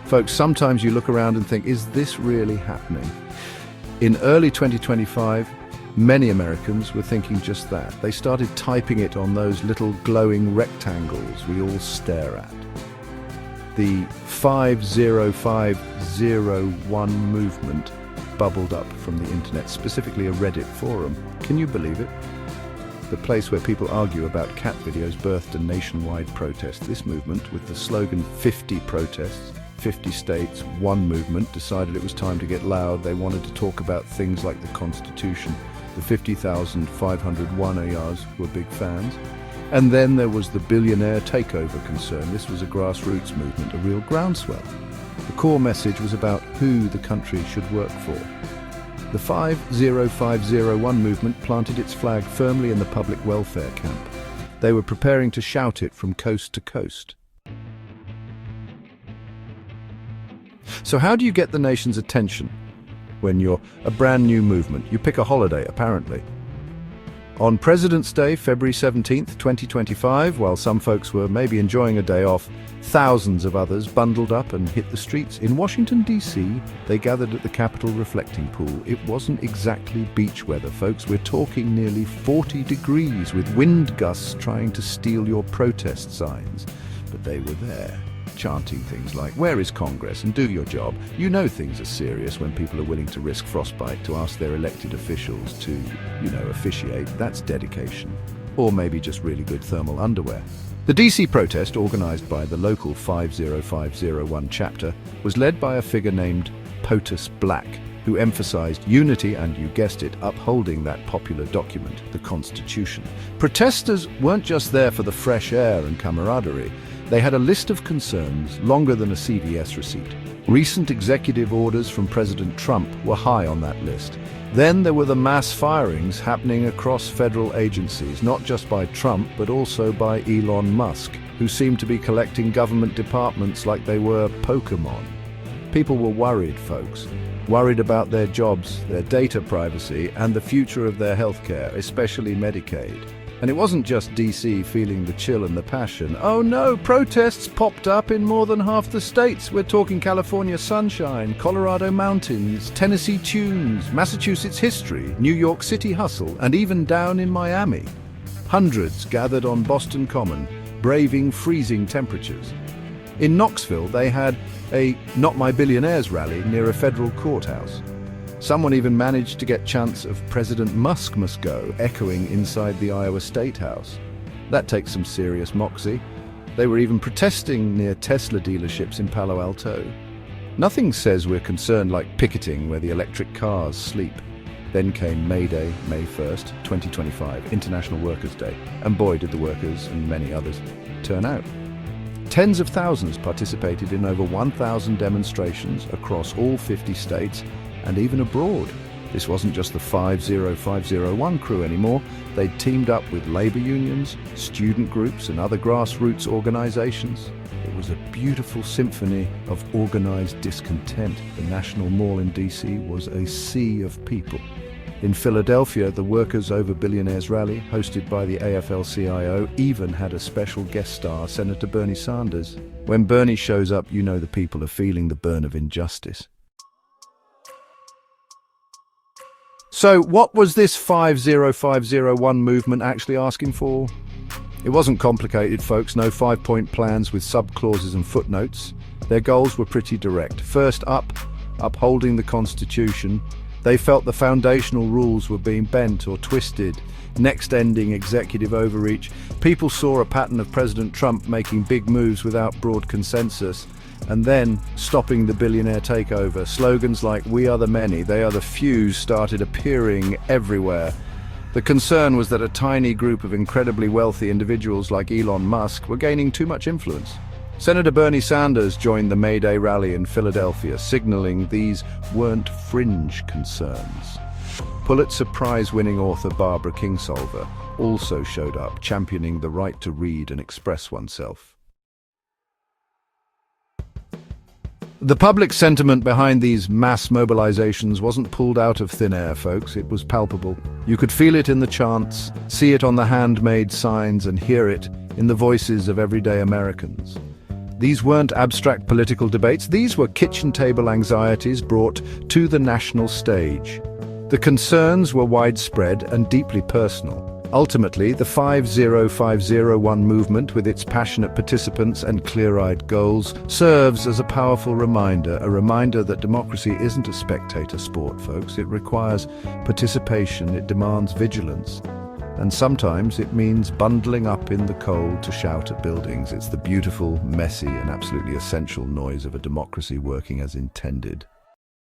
Folks, sometimes you look around and think, is this really happening? In early 2025, many Americans were thinking just that. They started typing it on those little glowing rectangles we all stare at. The 50501 movement bubbled up from the internet, specifically a Reddit forum. Can you believe it? The place where people argue about cat videos birthed a nationwide protest. This movement, with the slogan 50 protests, 50 states, one movement, decided it was time to get loud. They wanted to talk about things like the Constitution. The 50,501 ARs were big fans. And then there was the billionaire takeover concern. This was a grassroots movement, a real groundswell. The core message was about who the country should work for. The 50501 movement planted its flag firmly in the public welfare camp. They were preparing to shout it from coast to coast. So how do you get the nation's attention when you're a brand new movement? You pick a holiday, apparently. On President's Day, February 17th, 2025, while some folks were maybe enjoying a day off, thousands of others bundled up and hit the streets. In Washington, D.C., they gathered at the Capitol reflecting pool. It wasn't exactly beach weather, folks. We're talking nearly 40 degrees with wind gusts trying to steal your protest signs. But they were there, chanting things like, "Where is Congress?" and "Do your job." You know things are serious when people are willing to risk frostbite to ask their elected officials to, officiate. That's dedication. Or maybe just really good thermal underwear. The DC protest, organized by the local 50501 chapter, was led by a figure named POTUS Black, who emphasized unity and, you guessed it, upholding that popular document, the Constitution. Protesters weren't just there for the fresh air and camaraderie. They had a list of concerns longer than a CVS receipt. Recent executive orders from President Trump were high on that list. Then there were the mass firings happening across federal agencies, not just by Trump, but also by Elon Musk, who seemed to be collecting government departments like they were Pokemon. People were worried, folks. Worried about their jobs, their data privacy, and the future of their healthcare, especially Medicaid. And it wasn't just DC feeling the chill and the passion. Oh no, protests popped up in more than half the states. We're talking California sunshine, Colorado mountains, Tennessee tunes, Massachusetts history, New York City hustle, and even down in Miami. Hundreds gathered on Boston Common, braving freezing temperatures. In Knoxville, they had a Not My Billionaires rally near a federal courthouse. Someone even managed to get chants of "President Musk must go" echoing inside the Iowa State House. That takes some serious moxie. They were even protesting near Tesla dealerships in Palo Alto. Nothing says we're concerned like picketing where the electric cars sleep. Then came May Day, May 1st, 2025, International Workers' Day. And boy, did the workers and many others turn out. Tens of thousands participated in over 1,000 demonstrations across all 50 states and even abroad. This wasn't just the 50501 crew anymore. They'd teamed up with labor unions, student groups, and other grassroots organizations. It was a beautiful symphony of organized discontent. The National Mall in DC was a sea of people. In Philadelphia, the Workers Over Billionaires rally, hosted by the AFL-CIO, even had a special guest star, Senator Bernie Sanders. When Bernie shows up, you know the people are feeling the burn of injustice. So what was this 50501 movement actually asking for? It wasn't complicated, folks. No 5-point plans with sub-clauses and footnotes. Their goals were pretty direct. First up, upholding the Constitution. They felt the foundational rules were being bent or twisted. Next, ending executive overreach. People saw a pattern of President Trump making big moves without broad consensus. And then, stopping the billionaire takeover. Slogans like "We are the many, they are the few" started appearing everywhere. The concern was that a tiny group of incredibly wealthy individuals like Elon Musk were gaining too much influence. Senator Bernie Sanders joined the May Day rally in Philadelphia, signaling these weren't fringe concerns. Pulitzer Prize-winning author Barbara Kingsolver also showed up, championing the right to read and express oneself. The public sentiment behind these mass mobilizations wasn't pulled out of thin air, folks. It was palpable. You could feel it in the chants, see it on the handmade signs, and hear it in the voices of everyday Americans. These weren't abstract political debates, these were kitchen table anxieties brought to the national stage. The concerns were widespread and deeply personal. Ultimately, the 50501 movement, with its passionate participants and clear-eyed goals, serves as a powerful reminder that democracy isn't a spectator sport, folks. It requires participation, it demands vigilance. And sometimes it means bundling up in the cold to shout at buildings. It's the beautiful, messy, and absolutely essential noise of a democracy working as intended.